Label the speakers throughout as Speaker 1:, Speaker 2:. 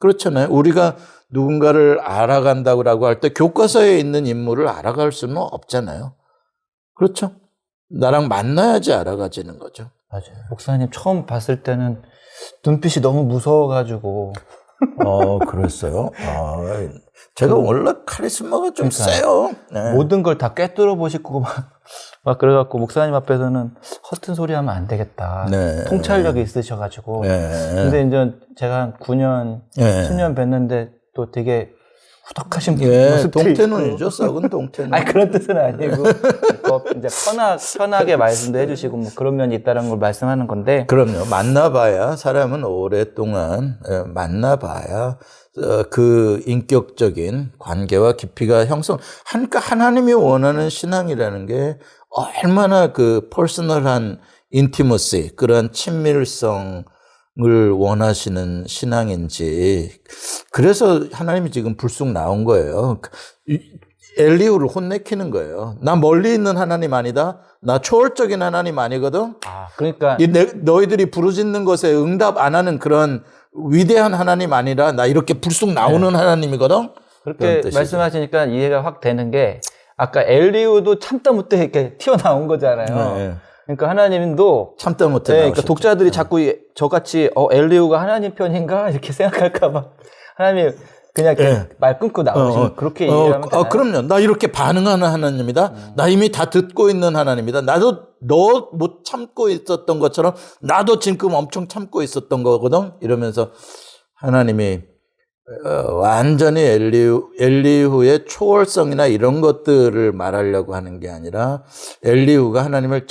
Speaker 1: 그렇잖아요. 우리가 누군가를 알아간다고 할 때 교과서에 있는 인물을 알아갈 수는 없잖아요. 그렇죠? 나랑 만나야지 알아가지는 거죠.
Speaker 2: 맞아요. 목사님 처음 봤을 때는 눈빛이 너무 무서워가지고.
Speaker 1: 그랬어요. 제가 원래 카리스마가 좀 세요. 네.
Speaker 2: 모든 걸 다 꿰뚫어 보시고 막 그래갖고 목사님 앞에서는 허튼 소리 하면 안 되겠다.
Speaker 1: 네.
Speaker 2: 통찰력이 있으셔가지고.
Speaker 1: 네.
Speaker 2: 근데 이제 제가 한 9년,
Speaker 1: 네.
Speaker 2: 10년 뵀는데 또 되게 후덕하신
Speaker 1: 모습들이
Speaker 2: 있고.
Speaker 1: 동태눈이죠. 썩은 동태눈.
Speaker 2: 아니 그런 뜻은 아니고 이제 편하게 말씀도 해주시고 뭐 그런 면이 있다는 걸 말씀하는 건데.
Speaker 1: 그럼요. 만나봐야 사람은 오랫동안 만나봐야 그 인격적인 관계와 깊이가 형성. 그러니까 하나님이 원하는 신앙이라는 게 얼마나 그 퍼스널한 인티머시, 그런 친밀성을 원하시는 신앙인지. 그래서 하나님이 지금 불쑥 나온 거예요. 엘리후를 혼내키는 거예요. 나 멀리 있는 하나님 아니다. 나 초월적인 하나님 아니거든.
Speaker 2: 그러니까
Speaker 1: 너희들이 부르짖는 것에 응답 안 하는 그런 위대한 하나님 아니라 나 이렇게 불쑥 나오는 하나님이거든.
Speaker 2: 그렇게 말씀하시니까 이해가 확 되는 게 아까 엘리후도 참다 못해 이렇게 튀어나온 거잖아요.
Speaker 1: 네.
Speaker 2: 그러니까 하나님도
Speaker 1: 참다 못해
Speaker 2: 네,
Speaker 1: 나오셨죠.
Speaker 2: 그러니까 독자들이 자꾸 저같이 엘리후가 하나님 편인가 이렇게 생각할까 봐 하나님이 그냥 말 끊고 나오시면 그렇게 이해하면 되나요?
Speaker 1: 그럼요. 나 이렇게 반응하는 하나님이다. 나 이미 다 듣고 있는 하나님이다. 나도 너 못 참고 있었던 것처럼 나도 지금 엄청 참고 있었던 거거든. 이러면서 하나님이 완전히 엘리후의 초월성이나 이런 것들을 말하려고 하는 게 아니라 엘리후가 하나님을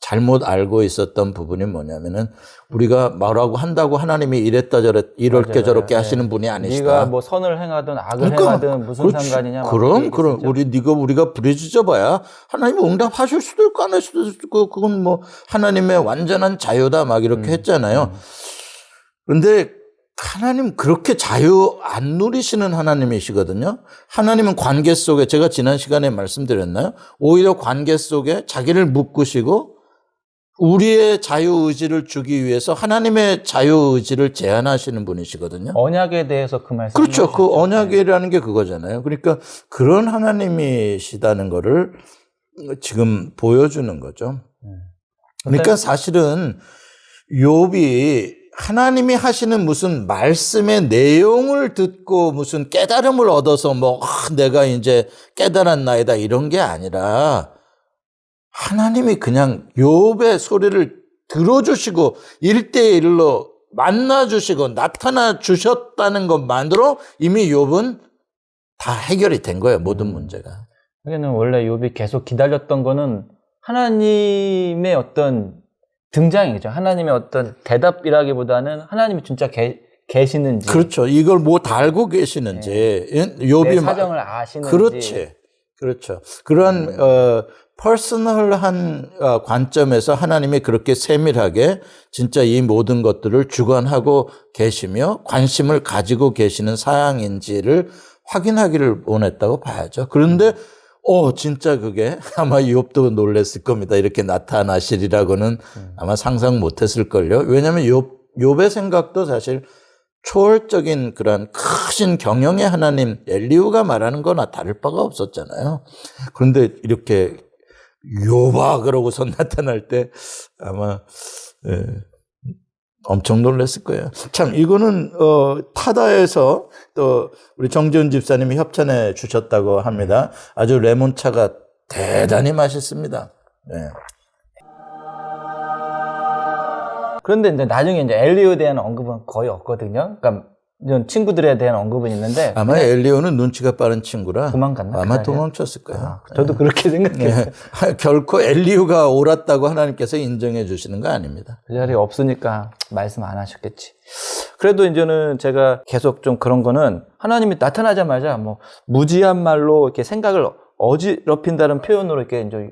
Speaker 1: 잘못 알고 있었던 부분이 뭐냐면은 우리가 뭐라고 한다고 하나님이 이랬다 저랬다 이렇게 저렇게 하시는 분이 아니시다.
Speaker 2: 네가 뭐 선을 행하든 악을 행하든 무슨
Speaker 1: 그렇지.
Speaker 2: 상관이냐.
Speaker 1: 그럼 우리가 부르짖어봐야 하나님이 응답하실 수도 있고 안 할 수도 있고 그건 뭐 하나님의 완전한 자유다 막 이렇게 했잖아요. 그런데 하나님 그렇게 자유 안 누리시는 하나님이시거든요. 하나님은 관계 속에 제가 지난 시간에 말씀드렸나요? 오히려 관계 속에 자기를 묶으시고 우리의 자유의지를 주기 위해서 하나님의 자유의지를 제한하시는 분이시거든요.
Speaker 2: 언약에 대해서 그 말씀.
Speaker 1: 그렇죠. 그 언약이라는 게 그거잖아요. 그러니까 그런 하나님이시다는 거를 지금 보여주는 거죠. 그러니까 사실은 욥이 하나님이 하시는 무슨 말씀의 내용을 듣고 무슨 깨달음을 얻어서 내가 이제 깨달았나이다 이런 게 아니라 하나님이 그냥 욥의 소리를 들어주시고 1대1로 만나주시고 나타나 주셨다는 것만으로 이미 욥은 다 해결이 된 거예요. 모든 문제가.
Speaker 2: 여기는 원래 욥이 계속 기다렸던 거는 하나님의 어떤 등장이죠. 하나님의 어떤 대답이라기보다는 하나님이 진짜 계시는지.
Speaker 1: 그렇죠. 이걸 뭐 다 알고 계시는지. 욥이
Speaker 2: 내 사정을 아시는지.
Speaker 1: 그렇지. 그렇죠. 그런 퍼스널한 관점에서 하나님이 그렇게 세밀하게 진짜 이 모든 것들을 주관하고 계시며 관심을 가지고 계시는 사양인지를 확인하기를 원했다고 봐야죠. 그런데 진짜 그게 아마 욥도 놀랬을 겁니다. 이렇게 나타나시리라고는 아마 상상 못했을걸요. 왜냐하면 욥의 생각도 사실 초월적인 그런 크신 경영의 하나님 엘리후가 말하는 거나 다를 바가 없었잖아요. 그런데 이렇게 욥아 그러고서 나타날 때 아마 엄청 놀랐을 거예요. 참 이거는 타다에서 또 우리 정지훈 집사님이 협찬해 주셨다고 합니다. 아주 레몬차가 대단히 맛있습니다. 네.
Speaker 2: 그런데 이제 나중에 이제 엘리후에 대한 언급은 거의 없거든요. 그러니까 이런 친구들에 대한 언급은 있는데
Speaker 1: 아마 엘리후는 눈치가 빠른 친구라
Speaker 2: 도망갔나?
Speaker 1: 아마 도망쳤을 거예요.
Speaker 2: 저도 그렇게 생각해요.
Speaker 1: 결코 엘리후가 옳았다고 하나님께서 인정해 주시는 거 아닙니다.
Speaker 2: 그 자리에 없으니까 말씀 안 하셨겠지. 그래도 이제는 제가 계속 좀 그런 거는 하나님이 나타나자마자 뭐 무지한 말로 이렇게 생각을 어지럽힌다는 표현으로 이렇게 이제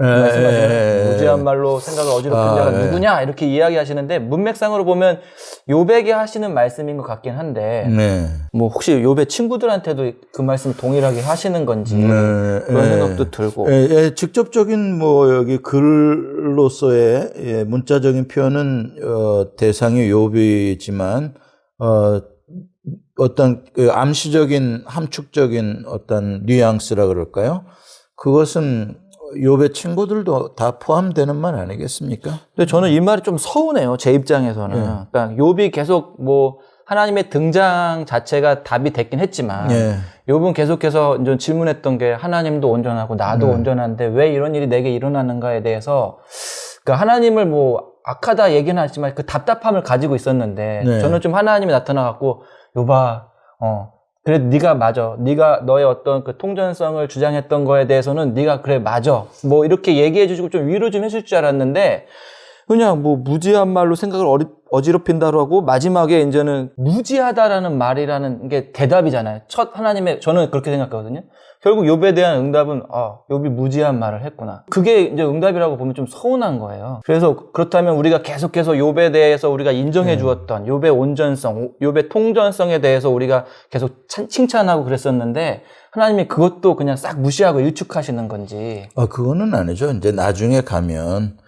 Speaker 2: 말씀하시는 무지한 말로 생각을 어지럽힌 자가 누구냐 이렇게 이야기하시는데 문맥상으로 보면 욥에게 하시는 말씀인 것 같긴 한데 뭐 혹시 욥의 친구들한테도 그 말씀 동일하게 하시는 건지 그런 생각도 들고
Speaker 1: 직접적인 뭐 여기 글로서의 문자적인 표현은 대상이 욥이지만 어떤 그 암시적인 함축적인 어떤 뉘앙스라 그럴까요? 그것은 욥의 친구들도 다 포함되는 말 아니겠습니까?
Speaker 2: 근데 저는 이 말이 좀 서운해요. 제 입장에서는. 그러니까 욥이 계속 뭐 하나님의 등장 자체가 답이 됐긴 했지만
Speaker 1: 예.
Speaker 2: 욥은 계속해서 이제 질문했던 게 하나님도 온전하고 나도 온전한데 왜 이런 일이 내게 일어나는가에 대해서 그러니까 하나님을 뭐 악하다 얘기는 하지만 그 답답함을 가지고 있었는데
Speaker 1: 네.
Speaker 2: 저는 좀 하나님이 나타나갖고 욥아 그래 네가 맞아. 네가 너의 어떤 그 통전성을 주장했던 거에 대해서는 네가 그래 맞아. 뭐 이렇게 얘기해 주시고 좀 위로 좀 해줄 줄 알았는데 그냥 뭐 무지한 말로 생각을 어지럽힌다고 하고 마지막에 이제는 무지하다라는 말이라는 게 대답이잖아요. 첫 하나님의 저는 그렇게 생각하거든요. 결국 욥에 대한 응답은 욥이 무지한 말을 했구나. 그게 이제 응답이라고 보면 좀 서운한 거예요. 그래서 그렇다면 우리가 계속해서 욥에 대해서 우리가 인정해 주었던 욥의 온전성, 욥의 통전성에 대해서 우리가 계속 칭찬하고 그랬었는데 하나님이 그것도 그냥 싹 무시하고 일축하시는 건지.
Speaker 1: 그거는 아니죠. 이제 나중에 가면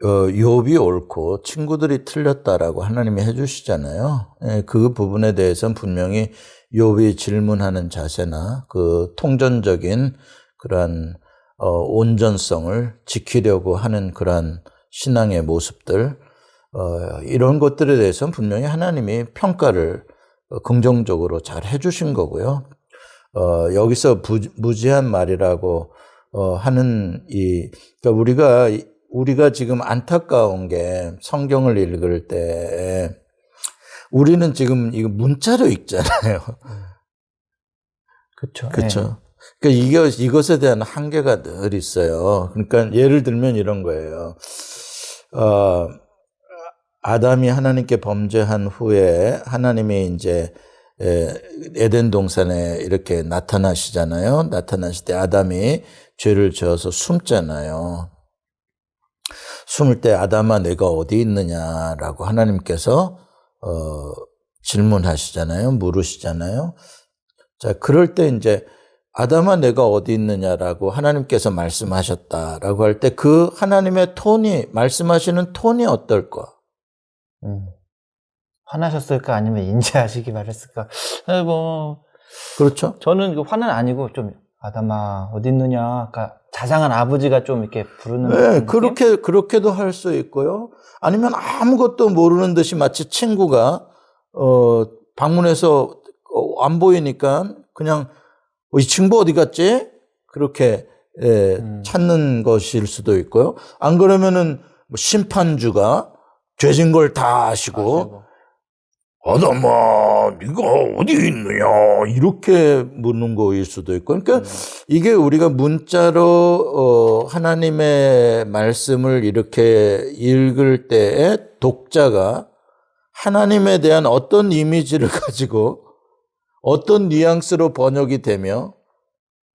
Speaker 1: 욥이 옳고 친구들이 틀렸다라고 하나님이 해주시잖아요. 예, 그 부분에 대해서는 분명히 욥이 질문하는 자세나 그 통전적인 그러한 온전성을 지키려고 하는 그러한 신앙의 모습들 이런 것들에 대해서는 분명히 하나님이 평가를 긍정적으로 잘 해주신 거고요. 여기서 무지한 말이라고 하는 그러니까 우리가 지금 안타까운 게 성경을 읽을 때 우리는 지금 이거 문자로 읽잖아요.
Speaker 2: 그렇죠.
Speaker 1: 그렇죠. 그러니까 이것에 대한 한계가 늘 있어요. 그러니까 예를 들면 이런 거예요. 아담이 하나님께 범죄한 후에 하나님이 이제 에덴 동산에 이렇게 나타나시잖아요. 나타나실 때 아담이 죄를 지어서 숨잖아요. 숨을 때 아담아 내가 어디 있느냐라고 하나님께서 질문하시잖아요. 물으시잖아요. 자, 그럴 때 이제 아담아 내가 어디 있느냐라고 하나님께서 말씀하셨다라고 할 때 그 하나님의 톤이 말씀하시는 톤이 어떨까?
Speaker 2: 화나셨을까 아니면 인지하시기 바랬을까? 뭐
Speaker 1: 그렇죠?
Speaker 2: 저는 그 화는 아니고 좀 아담아 어디 있느냐, 그러니까 자상한 아버지가 좀 이렇게 부르는
Speaker 1: 네,
Speaker 2: 느낌?
Speaker 1: 그렇게도 할 수 있고요. 아니면 아무것도 모르는 듯이 마치 친구가 방문해서 안 보이니까 그냥 이 친구 어디 갔지? 그렇게 찾는 것일 수도 있고요. 안 그러면은 뭐 심판주가 죄진 걸 다 아시고 아담아, 네가 어디 있느냐 이렇게 묻는 거일 수도 있고, 그러니까 이게 우리가 문자로 하나님의 말씀을 이렇게 읽을 때에 독자가 하나님에 대한 어떤 이미지를 가지고 어떤 뉘앙스로 번역이 되며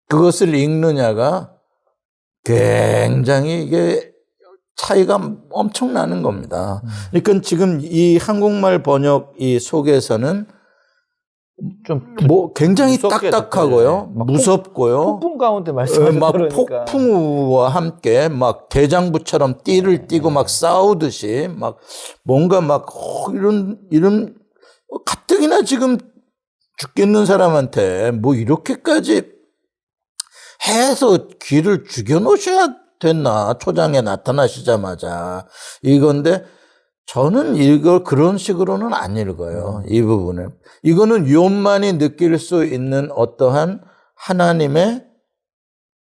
Speaker 1: 그것을 읽느냐가 굉장히 이게 차이가 엄청나는 겁니다. 그러니까 지금 이 한국말 번역 이 속에서는
Speaker 2: 좀
Speaker 1: 굉장히
Speaker 2: 무섭게
Speaker 1: 딱딱하고요,
Speaker 2: 느껴져요.
Speaker 1: 무섭고요,
Speaker 2: 폭풍 가운데
Speaker 1: 막
Speaker 2: 말씀하시니까
Speaker 1: 폭풍우와 함께 막 대장부처럼 띠를 띠고 막 싸우듯이 막 뭔가 막 이런 가뜩이나 지금 죽겠는 사람한테 뭐 이렇게까지 해서 귀를 죽여놓으셔야 됐나? 초장에 나타나시자마자 이건데 저는 이걸 그런 식으로는 안 읽어요. 이 부분을. 이거는 욥만이 느낄 수 있는 어떠한 하나님의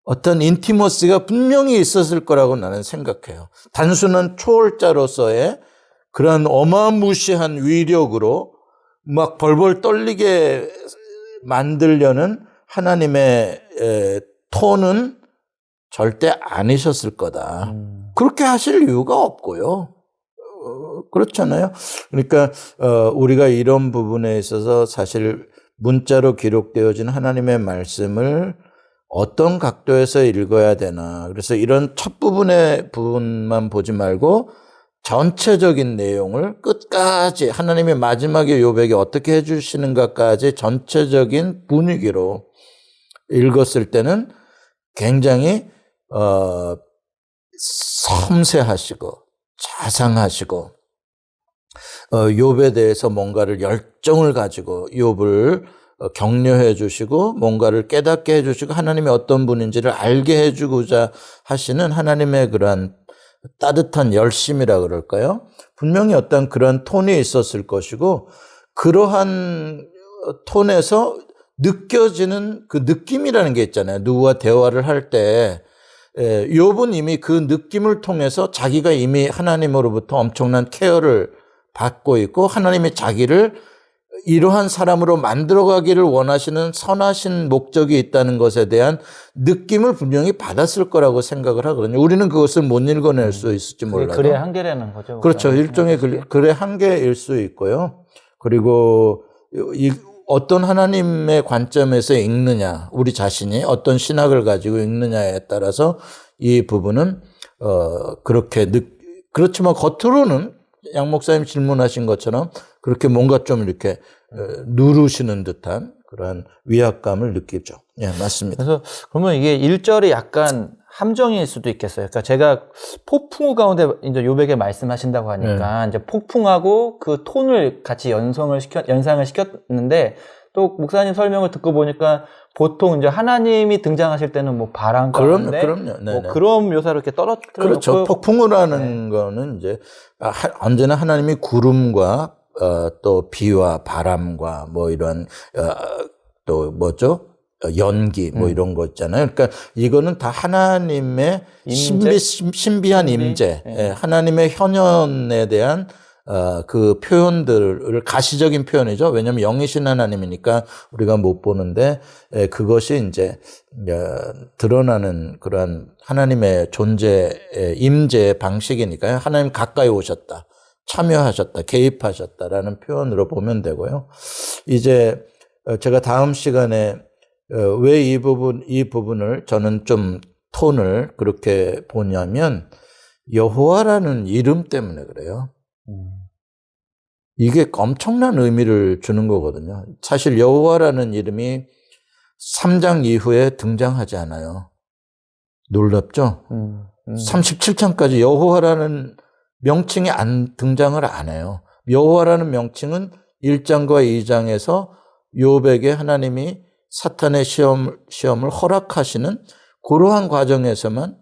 Speaker 1: 어떤 인티머시가 분명히 있었을 거라고 나는 생각해요. 단순한 초월자로서의 그런 어마무시한 위력으로 막 벌벌 떨리게 만들려는 하나님의 톤은 절대 아니셨을 거다. 그렇게 하실 이유가 없고요. 그렇잖아요. 그러니까 우리가 이런 부분에 있어서 사실 문자로 기록되어진 하나님의 말씀을 어떤 각도에서 읽어야 되나. 그래서 이런 첫 부분만 보지 말고 전체적인 내용을 끝까지 하나님의 마지막에 욥에게 어떻게 해주시는가까지 전체적인 분위기로 읽었을 때는 굉장히 섬세하시고 자상하시고 욥에 대해서 뭔가를 열정을 가지고 욥을 격려해 주시고 뭔가를 깨닫게 해 주시고 하나님이 어떤 분인지를 알게 해 주고자 하시는 하나님의 그러한 따뜻한 열심이라 그럴까요? 분명히 어떤 그런 톤이 있었을 것이고 그러한 톤에서 느껴지는 그 느낌이라는 게 있잖아요. 누구와 대화를 할 때 욥은 이미 그 느낌을 통해서 자기가 이미 하나님으로부터 엄청난 케어를 받고 있고 하나님이 자기를 이러한 사람으로 만들어가기를 원하시는 선하신 목적이 있다는 것에 대한 느낌을 분명히 받았을 거라고 생각을 하거든요. 우리는 그것을 못 읽어낼 수 있을지 몰라도.
Speaker 2: 글의 한계라는 거죠.
Speaker 1: 그렇죠. 일종의 글의 한계일 수 있고요. 그리고 어떤 하나님의 관점에서 읽느냐, 우리 자신이 어떤 신학을 가지고 읽느냐에 따라서 이 부분은 그렇지만 겉으로는 양 목사님 질문하신 것처럼 그렇게 뭔가 좀 이렇게 누르시는 듯한 그런 위압감을 느끼죠. 예, 맞습니다.
Speaker 2: 그래서 그러면 이게 1절이 약간 함정일 수도 있겠어요. 그러니까 제가 폭풍우 가운데 이제 욥에게 말씀하신다고 하니까 이제 폭풍하고 그 톤을 같이 연상을 시켰는데 또 목사님 설명을 듣고 보니까 보통 이제 하나님이 등장하실 때는 뭐 바람 가운데
Speaker 1: 그럼요.
Speaker 2: 뭐 그런 묘사를 이렇게 떨어뜨려
Speaker 1: 그렇죠. 폭풍우라는 거는 이제 언제나 하나님이 구름과 또 비와 바람과 뭐 이런 또 뭐죠? 연기 뭐 이런 거 있잖아요. 그러니까 이거는 다 하나님의 신비한 임재, 하나님의 현현에 대한 그 표현들을 가시적인 표현이죠. 왜냐하면 영이신 하나님이니까 우리가 못 보는데 그것이 이제 드러나는 그러한 하나님의 존재, 임재의 방식이니까요. 하나님 가까이 오셨다, 참여하셨다, 개입하셨다라는 표현으로 보면 되고요. 이제 제가 다음 시간에 왜 이 부분을 저는 좀 톤을 그렇게 보냐면 여호와라는 이름 때문에 그래요. 이게 엄청난 의미를 주는 거거든요. 사실 여호와라는 이름이 3장 이후에 등장하지 않아요. 놀랍죠? 37장까지 여호와라는 명칭이 등장을 안 해요. 여호와라는 명칭은 1장과 2장에서 욥에게 하나님이 사탄의 시험을 허락하시는 그러한 과정에서만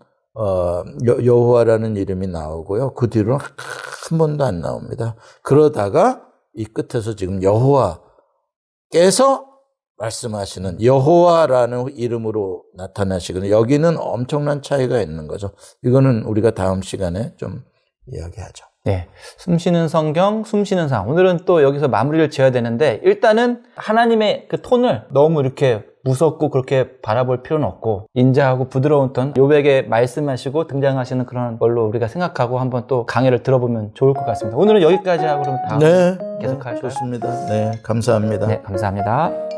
Speaker 1: 여호와라는 이름이 나오고요. 그 뒤로는 한 번도 안 나옵니다. 그러다가 이 끝에서 지금 여호와께서 말씀하시는 여호와라는 이름으로 나타나시거든요. 여기는 엄청난 차이가 있는 거죠. 이거는 우리가 다음 시간에 좀 이야기하죠.
Speaker 2: 네. 숨쉬는 성경, 숨쉬는 상. 오늘은 또 여기서 마무리를 지어야 되는데 일단은 하나님의 그 톤을 너무 이렇게 무섭고 그렇게 바라볼 필요는 없고 인자하고 부드러운 톤, 욥에게 말씀하시고 등장하시는 그런 걸로 우리가 생각하고 한번 또 강의를 들어보면 좋을 것 같습니다. 오늘은 여기까지 하고 그럼 다음 계속할까요?
Speaker 1: 좋습니다. 네, 감사합니다.
Speaker 2: 네, 감사합니다.